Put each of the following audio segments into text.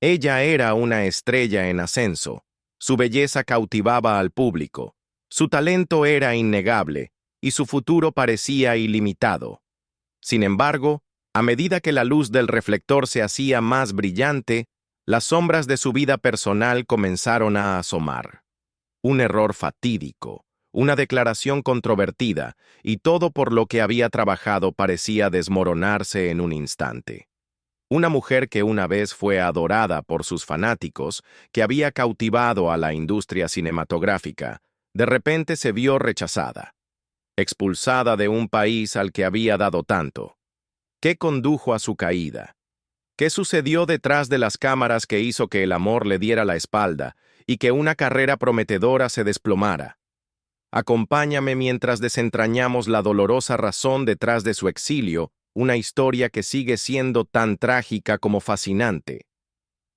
Ella era una estrella en ascenso. Su belleza cautivaba al público. Su talento era innegable y su futuro parecía ilimitado. Sin embargo, a medida que la luz del reflector se hacía más brillante, las sombras de su vida personal comenzaron a asomar. Un error fatídico, una declaración controvertida, y todo por lo que había trabajado parecía desmoronarse en un instante. Una mujer que una vez fue adorada por sus fanáticos, que había cautivado a la industria cinematográfica, de repente se vio rechazada, expulsada de un país al que había dado tanto. ¿Qué condujo a su caída? ¿Qué sucedió detrás de las cámaras que hizo que el amor le diera la espalda y que una carrera prometedora se desplomara? Acompáñame mientras desentrañamos la dolorosa razón detrás de su exilio, una historia que sigue siendo tan trágica como fascinante.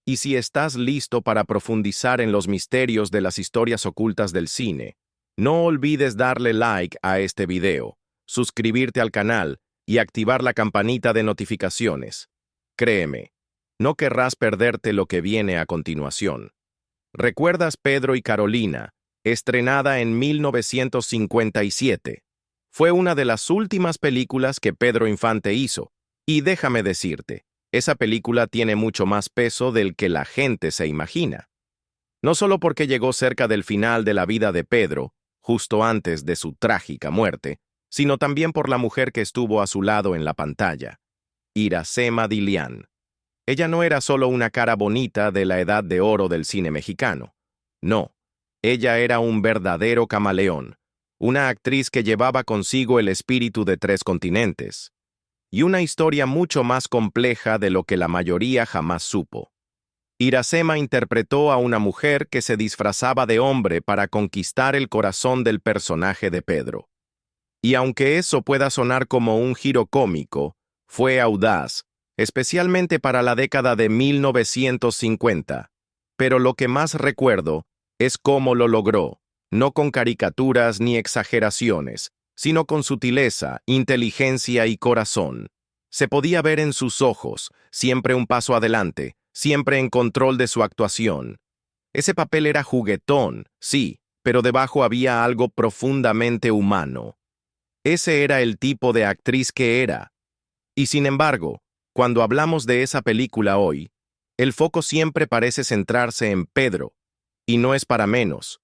Y si estás listo para profundizar en los misterios de las historias ocultas del cine, no olvides darle like a este video, suscribirte al canal y activar la campanita de notificaciones. Créeme, no querrás perderte lo que viene a continuación. ¿Recuerdas Pedro y Carolina, estrenada en 1957? Fue una de las últimas películas que Pedro Infante hizo, y déjame decirte, esa película tiene mucho más peso del que la gente se imagina. No solo porque llegó cerca del final de la vida de Pedro, justo antes de su trágica muerte, sino también por la mujer que estuvo a su lado en la pantalla, Iracema Dilián. Ella no era solo una cara bonita de la edad de oro del cine mexicano. No, ella era un verdadero camaleón, una actriz que llevaba consigo el espíritu de 3 continentes, y una historia mucho más compleja de lo que la mayoría jamás supo. Iracema interpretó a una mujer que se disfrazaba de hombre para conquistar el corazón del personaje de Pedro. Y aunque eso pueda sonar como un giro cómico, fue audaz, especialmente para la década de 1950. Pero lo que más recuerdo es cómo lo logró, no con caricaturas ni exageraciones, sino con sutileza, inteligencia y corazón. Se podía ver en sus ojos, siempre un paso adelante, siempre en control de su actuación. Ese papel era juguetón, sí, pero debajo había algo profundamente humano. Ese era el tipo de actriz que era. Y sin embargo, cuando hablamos de esa película hoy, el foco siempre parece centrarse en Pedro, y no es para menos.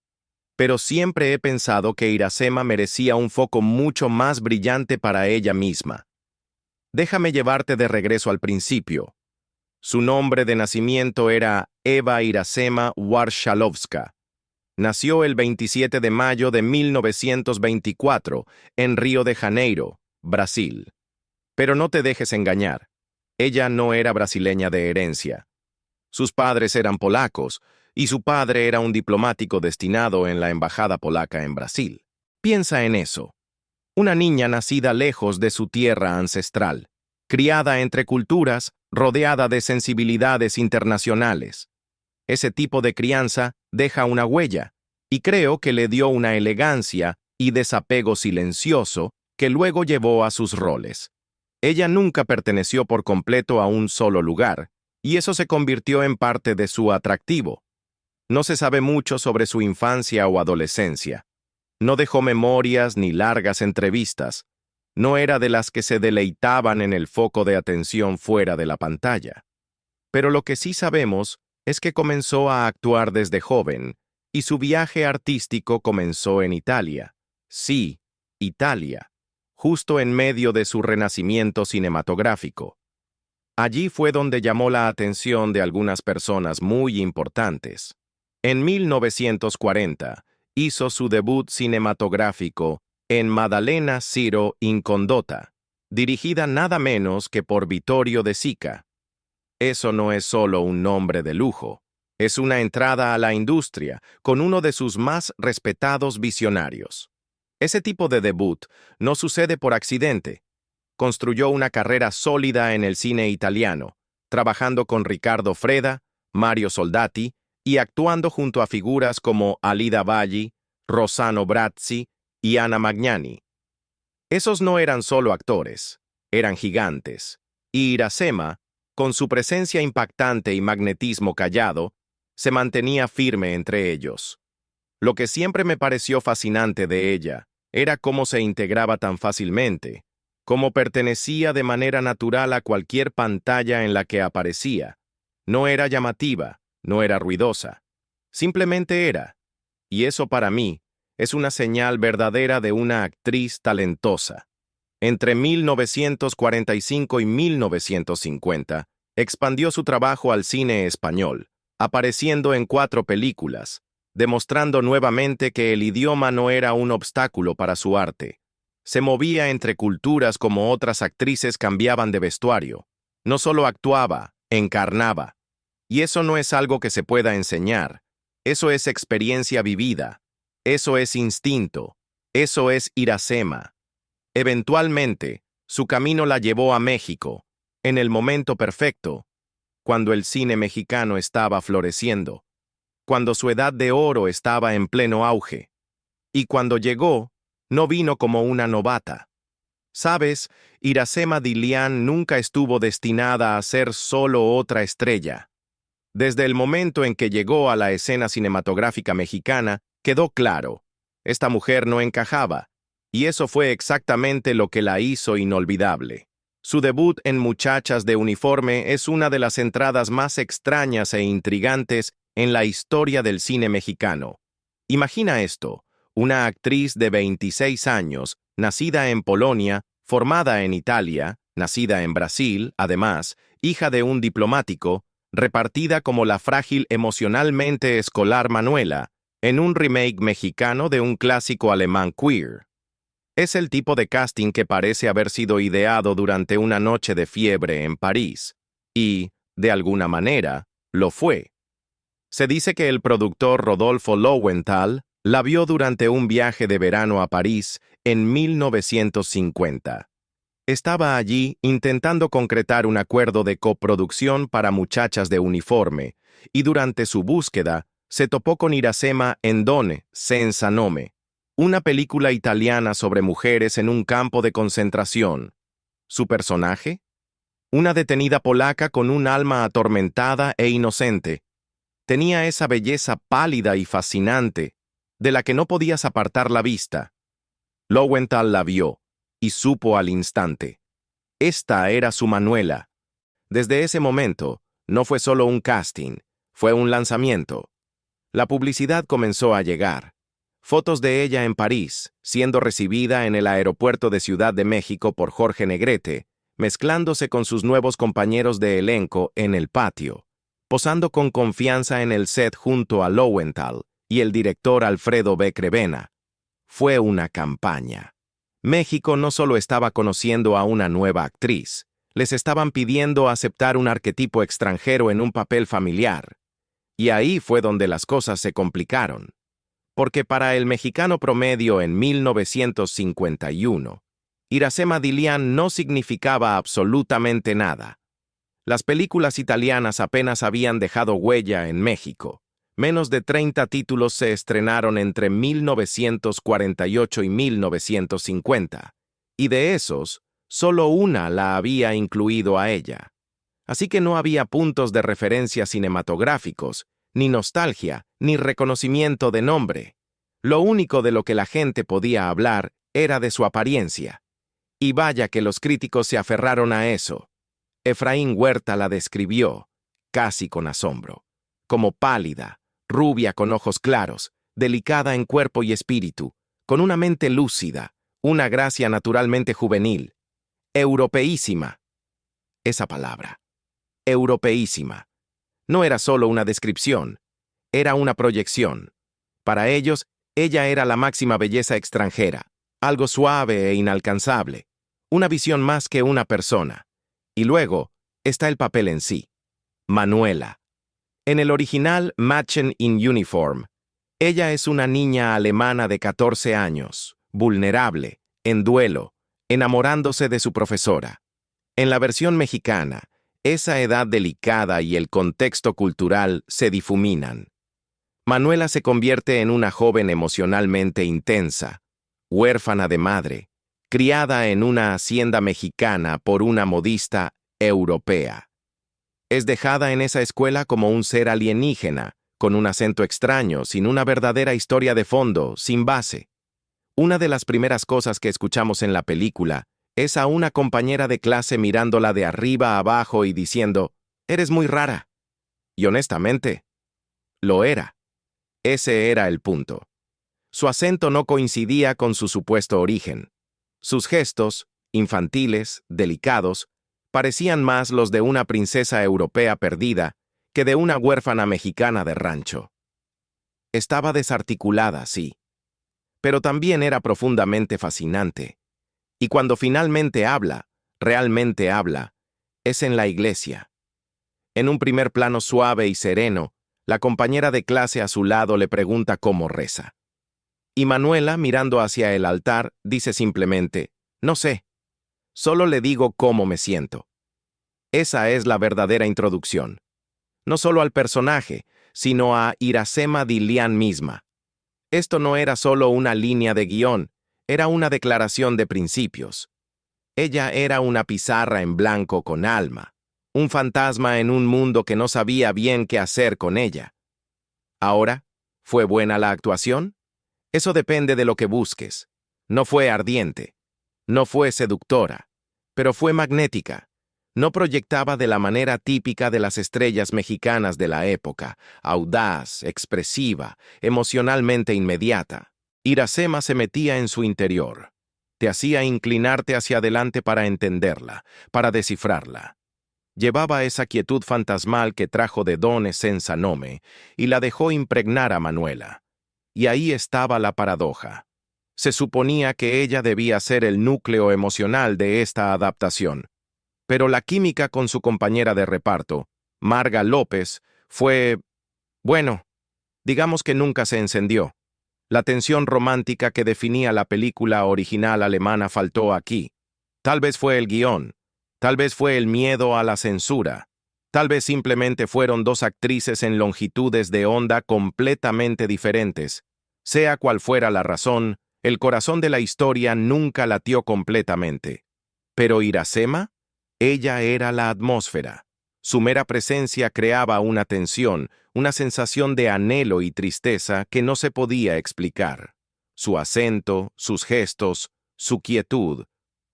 Pero siempre he pensado que Iracema merecía un foco mucho más brillante para ella misma. Déjame llevarte de regreso al principio. Su nombre de nacimiento era Eva Iracema Warszalovska. Nació el 27 de mayo de 1924 en Río de Janeiro, Brasil. Pero no te dejes engañar. Ella no era brasileña de herencia. Sus padres eran polacos, y su padre era un diplomático destinado en la embajada polaca en Brasil. Piensa en eso. Una niña nacida lejos de su tierra ancestral, criada entre culturas, rodeada de sensibilidades internacionales. Ese tipo de crianza deja una huella, y creo que le dio una elegancia y desapego silencioso que luego llevó a sus roles. Ella nunca perteneció por completo a un solo lugar, y eso se convirtió en parte de su atractivo. No se sabe mucho sobre su infancia o adolescencia. No dejó memorias ni largas entrevistas. No era de las que se deleitaban en el foco de atención fuera de la pantalla. Pero lo que sí sabemos es que comenzó a actuar desde joven, y su viaje artístico comenzó en Italia. Sí, Italia, justo en medio de su renacimiento cinematográfico. Allí fue donde llamó la atención de algunas personas muy importantes. En 1940, hizo su debut cinematográfico en Maddalena Ciro in Condotta, dirigida nada menos que por Vittorio De Sica. Eso no es solo un nombre de lujo, es una entrada a la industria con uno de sus más respetados visionarios. Ese tipo de debut no sucede por accidente. Construyó una carrera sólida en el cine italiano, trabajando con Riccardo Freda, Mario Soldati y actuando junto a figuras como Alida Valli, Rossano Brazzi y Anna Magnani. Esos no eran solo actores, eran gigantes, y Iracema con su presencia impactante y magnetismo callado, se mantenía firme entre ellos. Lo que siempre me pareció fascinante de ella era cómo se integraba tan fácilmente, cómo pertenecía de manera natural a cualquier pantalla en la que aparecía. No era llamativa, no era ruidosa, simplemente era. Y eso para mí es una señal verdadera de una actriz talentosa. Entre 1945 y 1950, expandió su trabajo al cine español, apareciendo en 4 películas, demostrando nuevamente que el idioma no era un obstáculo para su arte. Se movía entre culturas como otras actrices cambiaban de vestuario. No solo actuaba, encarnaba. Y eso no es algo que se pueda enseñar. Eso es experiencia vivida. Eso es instinto. Eso es Iracema. Eventualmente, su camino la llevó a México, en el momento perfecto, cuando el cine mexicano estaba floreciendo, cuando su edad de oro estaba en pleno auge. Y cuando llegó, no vino como una novata. Sabes, Iracema Dilián nunca estuvo destinada a ser solo otra estrella. Desde el momento en que llegó a la escena cinematográfica mexicana, quedó claro, esta mujer no encajaba, y eso fue exactamente lo que la hizo inolvidable. Su debut en Muchachas de Uniforme es una de las entradas más extrañas e intrigantes en la historia del cine mexicano. Imagina esto, una actriz de 26 años, nacida en Polonia, formada en Italia, nacida en Brasil, además, hija de un diplomático, repartida como la frágil emocionalmente escolar Manuela, en un remake mexicano de un clásico alemán queer. Es el tipo de casting que parece haber sido ideado durante una noche de fiebre en París, y, de alguna manera, lo fue. Se dice que el productor Rodolfo Lowenthal la vio durante un viaje de verano a París en 1950. Estaba allí intentando concretar un acuerdo de coproducción para Muchachas de Uniforme, y durante su búsqueda se topó con Iracema en Donne, senza nome, una película italiana sobre mujeres en un campo de concentración. ¿Su personaje? Una detenida polaca con un alma atormentada e inocente. Tenía esa belleza pálida y fascinante, de la que no podías apartar la vista. Lowenthal la vio, y supo al instante. Esta era su Manuela. Desde ese momento, no fue solo un casting, fue un lanzamiento. La publicidad comenzó a llegar. Fotos de ella en París, siendo recibida en el aeropuerto de Ciudad de México por Jorge Negrete, mezclándose con sus nuevos compañeros de elenco en el patio, posando con confianza en el set junto a Lowenthal y el director Alfredo B. Crevena. Fue una campaña. México no solo estaba conociendo a una nueva actriz, les estaban pidiendo aceptar un arquetipo extranjero en un papel familiar. Y ahí fue donde las cosas se complicaron. Porque para el mexicano promedio en 1951, Iracema Dilián no significaba absolutamente nada. Las películas italianas apenas habían dejado huella en México. Menos de 30 títulos se estrenaron entre 1948 y 1950, y de esos, solo una la había incluido a ella. Así que no había puntos de referencia cinematográficos, ni nostalgia, ni reconocimiento de nombre. Lo único de lo que la gente podía hablar era de su apariencia. Y vaya que los críticos se aferraron a eso. Efraín Huerta la describió, casi con asombro, como pálida, rubia con ojos claros, delicada en cuerpo y espíritu, con una mente lúcida, una gracia naturalmente juvenil, europeísima. Esa palabra, europeísima, no era solo una descripción, era una proyección. Para ellos, ella era la máxima belleza extranjera, algo suave e inalcanzable, una visión más que una persona. Y luego está el papel en sí, Manuela. En el original Mädchen in Uniform, ella es una niña alemana de 14 años, vulnerable, en duelo, enamorándose de su profesora. En la versión mexicana, esa edad delicada y el contexto cultural se difuminan. Manuela se convierte en una joven emocionalmente intensa, huérfana de madre, criada en una hacienda mexicana por una modista europea. Es dejada en esa escuela como un ser alienígena, con un acento extraño, sin una verdadera historia de fondo, sin base. Una de las primeras cosas que escuchamos en la película es a una compañera de clase mirándola de arriba a abajo y diciendo, «Eres muy rara». Y honestamente, lo era. Ese era el punto. Su acento no coincidía con su supuesto origen. Sus gestos, infantiles, delicados, parecían más los de una princesa europea perdida que de una huérfana mexicana de rancho. Estaba desarticulada, sí, pero también era profundamente fascinante. Y cuando finalmente habla, realmente habla, es en la iglesia. En un primer plano suave y sereno, la compañera de clase a su lado le pregunta cómo reza. Y Manuela, mirando hacia el altar, dice simplemente, «No sé, solo le digo cómo me siento». Esa es la verdadera introducción. No solo al personaje, sino a Iracema Dilián misma. Esto no era solo una línea de guión, era una declaración de principios. Ella era una pizarra en blanco con alma, un fantasma en un mundo que no sabía bien qué hacer con ella. Ahora, ¿fue buena la actuación? Eso depende de lo que busques. No fue ardiente, no fue seductora, pero fue magnética. No proyectaba de la manera típica de las estrellas mexicanas de la época, audaz, expresiva, emocionalmente inmediata. Iracema se metía en su interior. Te hacía inclinarte hacia adelante para entenderla, para descifrarla. Llevaba esa quietud fantasmal que trajo de Don Senza Nome y la dejó impregnar a Manuela. Y ahí estaba la paradoja. Se suponía que ella debía ser el núcleo emocional de esta adaptación. Pero la química con su compañera de reparto, Marga López, fue, bueno, digamos que nunca se encendió. La tensión romántica que definía la película original alemana faltó aquí. Tal vez fue el guión, tal vez fue el miedo a la censura, tal vez simplemente fueron dos actrices en longitudes de onda completamente diferentes. Sea cual fuera la razón, el corazón de la historia nunca latió completamente. Pero Iracema, ella era la atmósfera. Su mera presencia creaba una tensión, una sensación de anhelo y tristeza que no se podía explicar. Su acento, sus gestos, su quietud,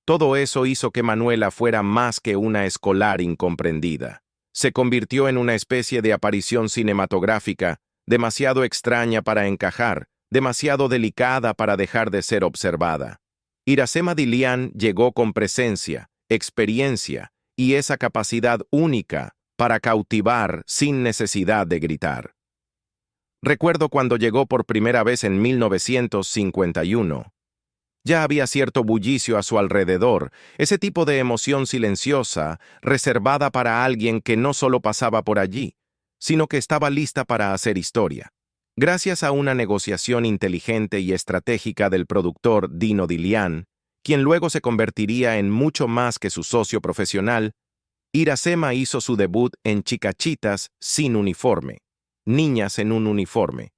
todo eso hizo que Manuela fuera más que una escolar incomprendida. Se convirtió en una especie de aparición cinematográfica, demasiado extraña para encajar, demasiado delicada para dejar de ser observada. Iracema Dilián llegó con presencia, experiencia y esa capacidad única para cautivar sin necesidad de gritar. Recuerdo cuando llegó por primera vez en 1951. Ya había cierto bullicio a su alrededor, ese tipo de emoción silenciosa, reservada para alguien que no solo pasaba por allí, sino que estaba lista para hacer historia. Gracias a una negociación inteligente y estratégica del productor Dino Dilián, quien luego se convertiría en mucho más que su socio profesional, Iracema hizo su debut en Chicachitas sin uniforme, Niñas en un uniforme,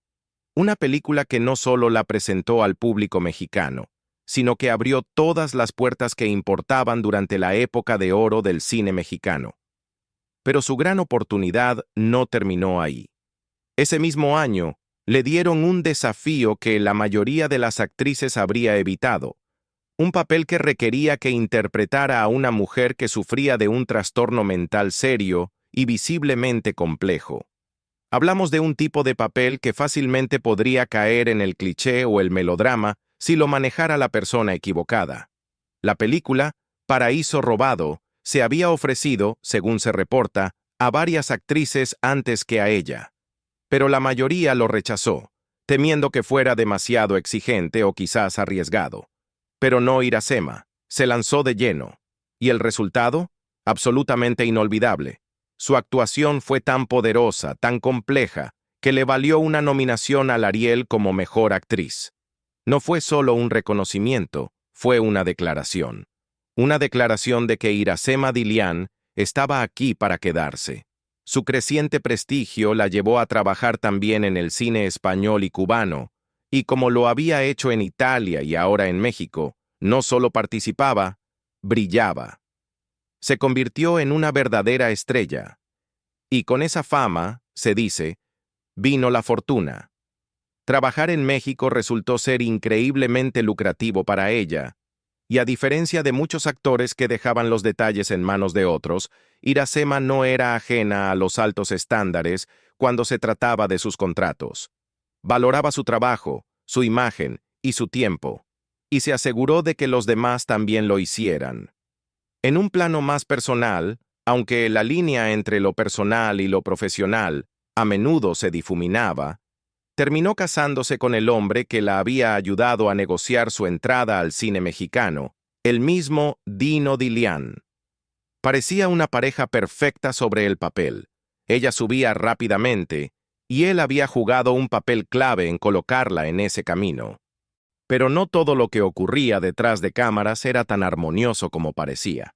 una película que no solo la presentó al público mexicano, sino que abrió todas las puertas que importaban durante la época de oro del cine mexicano. Pero su gran oportunidad no terminó ahí. Ese mismo año, le dieron un desafío que la mayoría de las actrices habría evitado, un papel que requería que interpretara a una mujer que sufría de un trastorno mental serio y visiblemente complejo. Hablamos de un tipo de papel que fácilmente podría caer en el cliché o el melodrama si lo manejara la persona equivocada. La película, Paraíso Robado, se había ofrecido, según se reporta, a varias actrices antes que a ella. Pero la mayoría lo rechazó, temiendo que fuera demasiado exigente o quizás arriesgado. Pero no Iracema, se lanzó de lleno. ¿Y el resultado? Absolutamente inolvidable. Su actuación fue tan poderosa, tan compleja, que le valió una nominación al Ariel como mejor actriz. No fue solo un reconocimiento, fue una declaración. Una declaración de que Iracema Dilián estaba aquí para quedarse. Su creciente prestigio la llevó a trabajar también en el cine español y cubano, y como lo había hecho en Italia y ahora en México, no solo participaba, brillaba. Se convirtió en una verdadera estrella. Y con esa fama, se dice, vino la fortuna. Trabajar en México resultó ser increíblemente lucrativo para ella, y a diferencia de muchos actores que dejaban los detalles en manos de otros, Iracema no era ajena a los altos estándares cuando se trataba de sus contratos. Valoraba su trabajo, su imagen y su tiempo, y se aseguró de que los demás también lo hicieran. En un plano más personal, aunque la línea entre lo personal y lo profesional a menudo se difuminaba, terminó casándose con el hombre que la había ayudado a negociar su entrada al cine mexicano, el mismo Dino Di Lian. Parecía una pareja perfecta sobre el papel. Ella subía rápidamente, y él había jugado un papel clave en colocarla en ese camino. Pero no todo lo que ocurría detrás de cámaras era tan armonioso como parecía.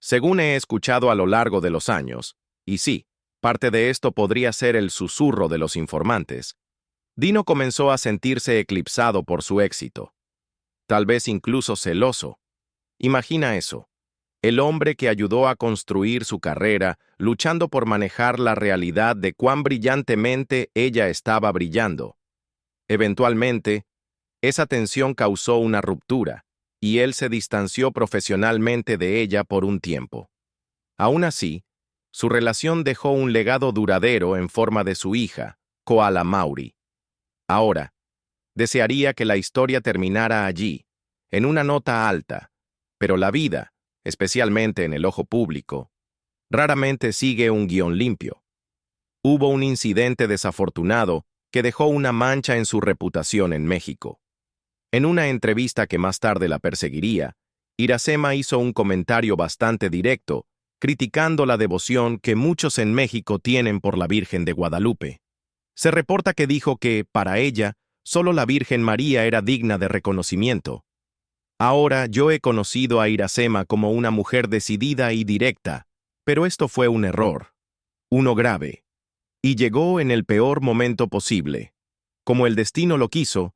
Según he escuchado a lo largo de los años, y sí, parte de esto podría ser el susurro de los informantes, Dino comenzó a sentirse eclipsado por su éxito. Tal vez incluso celoso. Imagina eso. El hombre que ayudó a construir su carrera, luchando por manejar la realidad de cuán brillantemente ella estaba brillando. Eventualmente, esa tensión causó una ruptura, y él se distanció profesionalmente de ella por un tiempo. Aún así, su relación dejó un legado duradero en forma de su hija, Koala Mauri. Ahora, desearía que la historia terminara allí, en una nota alta, pero la vida, especialmente en el ojo público, raramente sigue un guión limpio. Hubo un incidente desafortunado que dejó una mancha en su reputación en México. En una entrevista que más tarde la perseguiría, Iracema hizo un comentario bastante directo, criticando la devoción que muchos en México tienen por la Virgen de Guadalupe. Se reporta que dijo que, para ella, solo la Virgen María era digna de reconocimiento. Ahora yo he conocido a Iracema como una mujer decidida y directa, pero esto fue un error, uno grave, y llegó en el peor momento posible. Como el destino lo quiso,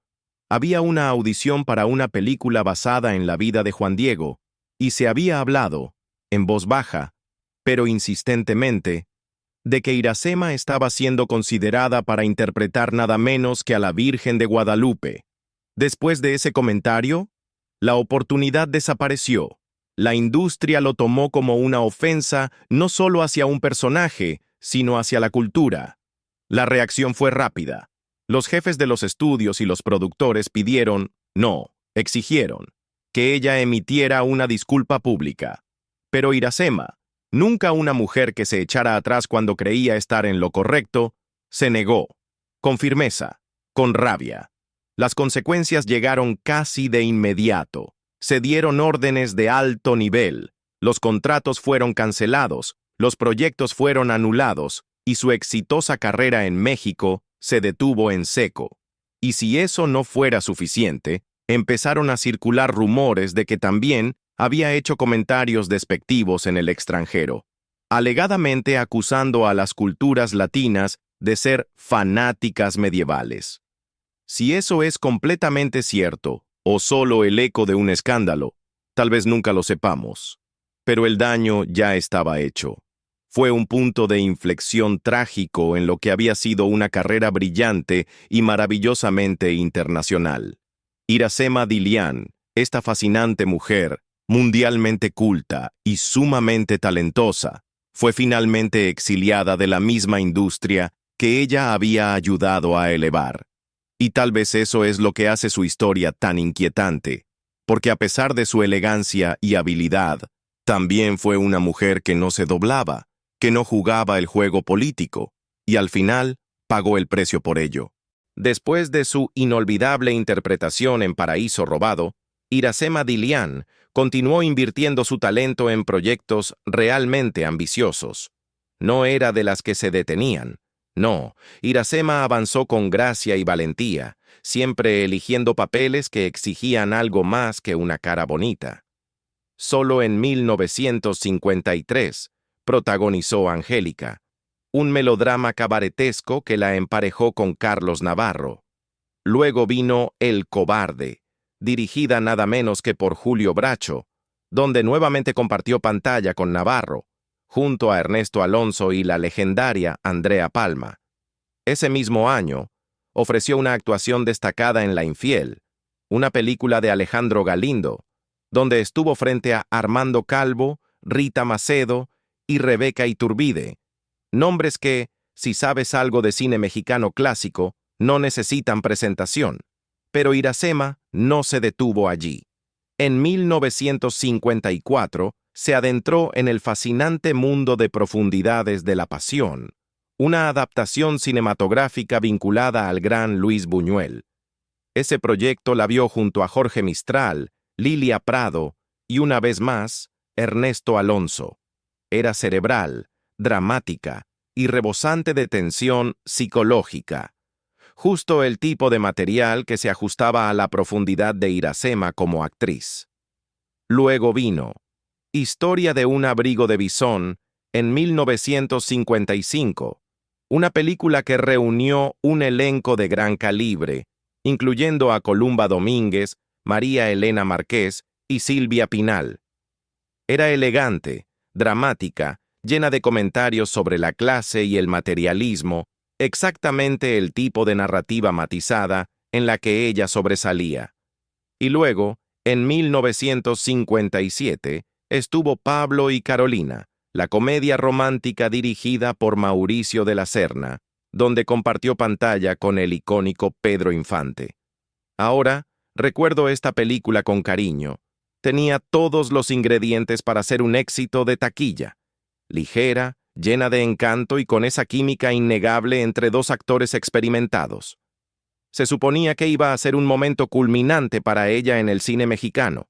había una audición para una película basada en la vida de Juan Diego, y se había hablado, en voz baja, pero insistentemente, de que Iracema estaba siendo considerada para interpretar nada menos que a la Virgen de Guadalupe. Después de ese comentario, la oportunidad desapareció. La industria lo tomó como una ofensa no solo hacia un personaje, sino hacia la cultura. La reacción fue rápida. Los jefes de los estudios y los productores exigieron, que ella emitiera una disculpa pública. Pero Iracema, nunca una mujer que se echara atrás cuando creía estar en lo correcto, se negó, con firmeza, con rabia. Las consecuencias llegaron casi de inmediato. Se dieron órdenes de alto nivel, los contratos fueron cancelados, los proyectos fueron anulados, y su exitosa carrera en México se detuvo en seco. Y si eso no fuera suficiente, empezaron a circular rumores de que también había hecho comentarios despectivos en el extranjero, alegadamente acusando a las culturas latinas de ser fanáticas medievales. Si eso es completamente cierto, o solo el eco de un escándalo, tal vez nunca lo sepamos. Pero el daño ya estaba hecho. Fue un punto de inflexión trágico en lo que había sido una carrera brillante y maravillosamente internacional. Iracema Di Lian, esta fascinante mujer, mundialmente culta y sumamente talentosa, fue finalmente exiliada de la misma industria que ella había ayudado a elevar. Y tal vez eso es lo que hace su historia tan inquietante, porque a pesar de su elegancia y habilidad, también fue una mujer que no se doblaba, que no jugaba el juego político, y al final pagó el precio por ello. Después de su inolvidable interpretación en Paraíso Robado, Iracema Di Lian continuó invirtiendo su talento en proyectos realmente ambiciosos. No era de las que se detenían. No, Iracema avanzó con gracia y valentía, siempre eligiendo papeles que exigían algo más que una cara bonita. Solo en 1953 protagonizó Angélica, un melodrama cabaretesco que la emparejó con Carlos Navarro. Luego vino El Cobarde, dirigida nada menos que por Julio Bracho, donde nuevamente compartió pantalla con Navarro, junto a Ernesto Alonso y la legendaria Andrea Palma. Ese mismo año, ofreció una actuación destacada en La Infiel, una película de Alejandro Galindo, donde estuvo frente a Armando Calvo, Rita Macedo y Rebeca Iturbide, nombres que, si sabes algo de cine mexicano clásico, no necesitan presentación. Pero Iracema no se detuvo allí. En 1954 se adentró en el fascinante mundo de Profundidades de la Pasión, una adaptación cinematográfica vinculada al gran Luis Buñuel. Ese proyecto la vio junto a Jorge Mistral, Lilia Prado y, una vez más, Ernesto Alonso. Era cerebral, dramática y rebosante de tensión psicológica. Justo el tipo de material que se ajustaba a la profundidad de Iracema como actriz. Luego vino Historia de un abrigo de bisón en 1955, una película que reunió un elenco de gran calibre, incluyendo a Columba Domínguez, María Elena Márquez y Silvia Pinal. Era elegante, dramática, llena de comentarios sobre la clase y el materialismo, exactamente el tipo de narrativa matizada en la que ella sobresalía. Y luego, en 1957, estuvo Pablo y Carolina, la comedia romántica dirigida por Mauricio de la Serna, donde compartió pantalla con el icónico Pedro Infante. Ahora, recuerdo esta película con cariño. Tenía todos los ingredientes para ser un éxito de taquilla. Ligera, llena de encanto y con esa química innegable entre dos actores experimentados. Se suponía que iba a ser un momento culminante para ella en el cine mexicano.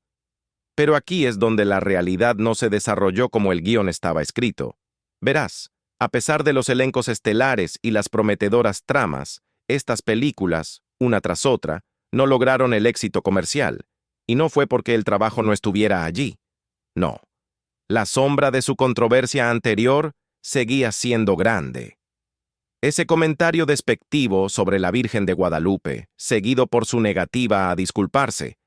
Pero aquí es donde la realidad no se desarrolló como el guión estaba escrito. Verás, a pesar de los elencos estelares y las prometedoras tramas, estas películas, una tras otra, no lograron el éxito comercial, y no fue porque el trabajo no estuviera allí. No. La sombra de su controversia anterior seguía siendo grande. Ese comentario despectivo sobre la Virgen de Guadalupe, seguido por su negativa a disculparse,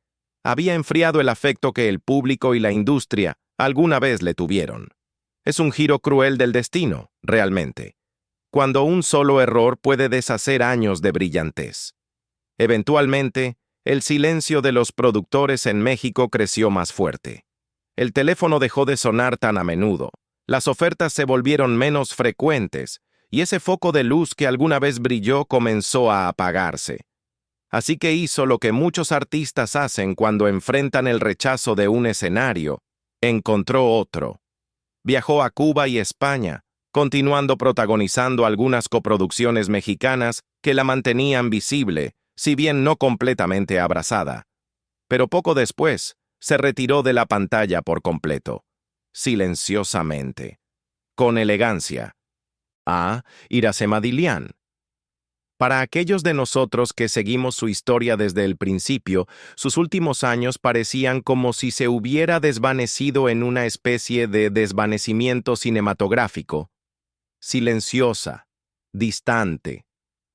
había enfriado el afecto que el público y la industria alguna vez le tuvieron. Es un giro cruel del destino, realmente, cuando un solo error puede deshacer años de brillantez. Eventualmente, el silencio de los productores en México creció más fuerte. El teléfono dejó de sonar tan a menudo, las ofertas se volvieron menos frecuentes, y ese foco de luz que alguna vez brilló comenzó a apagarse. Así que hizo lo que muchos artistas hacen cuando enfrentan el rechazo de un escenario: encontró otro. Viajó a Cuba y España, continuando protagonizando algunas coproducciones mexicanas que la mantenían visible, si bien no completamente abrazada. Pero poco después, se retiró de la pantalla por completo, silenciosamente, con elegancia. Iracema Dilián. Para aquellos de nosotros que seguimos su historia desde el principio, sus últimos años parecían como si se hubiera desvanecido en una especie de desvanecimiento cinematográfico. Silenciosa, distante,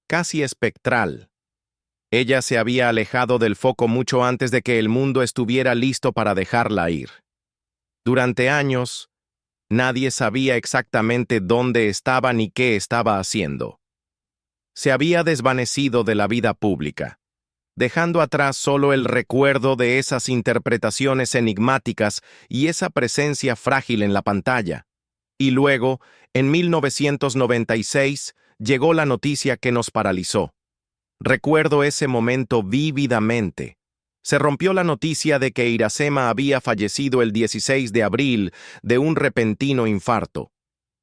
casi espectral. Ella se había alejado del foco mucho antes de que el mundo estuviera listo para dejarla ir. Durante años, nadie sabía exactamente dónde estaba ni qué estaba haciendo. Se había desvanecido de la vida pública, dejando atrás solo el recuerdo de esas interpretaciones enigmáticas y esa presencia frágil en la pantalla. Y luego, en 1996, llegó la noticia que nos paralizó. Recuerdo ese momento vívidamente. Se rompió la noticia de que Iracema había fallecido el 16 de abril de un repentino infarto,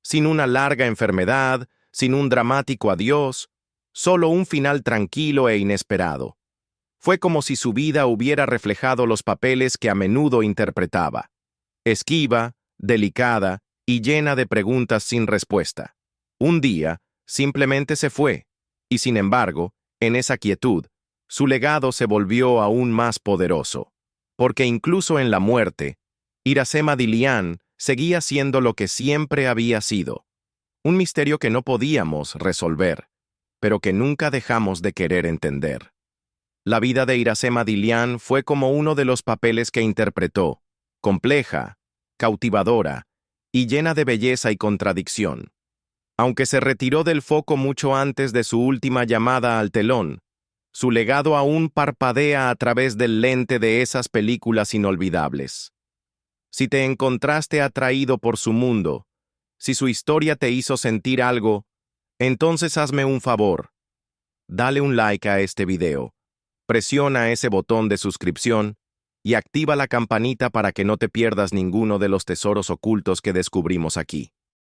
sin una larga enfermedad, sin un dramático adiós, solo un final tranquilo e inesperado. Fue como si su vida hubiera reflejado los papeles que a menudo interpretaba. Esquiva, delicada y llena de preguntas sin respuesta. Un día, simplemente se fue, y sin embargo, en esa quietud, su legado se volvió aún más poderoso, porque incluso en la muerte, Iracema Dilián seguía siendo lo que siempre había sido, un misterio que no podíamos resolver, pero que nunca dejamos de querer entender. La vida de Iracema Dilián fue como uno de los papeles que interpretó, compleja, cautivadora y llena de belleza y contradicción. Aunque se retiró del foco mucho antes de su última llamada al telón, su legado aún parpadea a través del lente de esas películas inolvidables. Si te encontraste atraído por su mundo, si su historia te hizo sentir algo, entonces hazme un favor. Dale un like a este video, presiona ese botón de suscripción y activa la campanita para que no te pierdas ninguno de los tesoros ocultos que descubrimos aquí.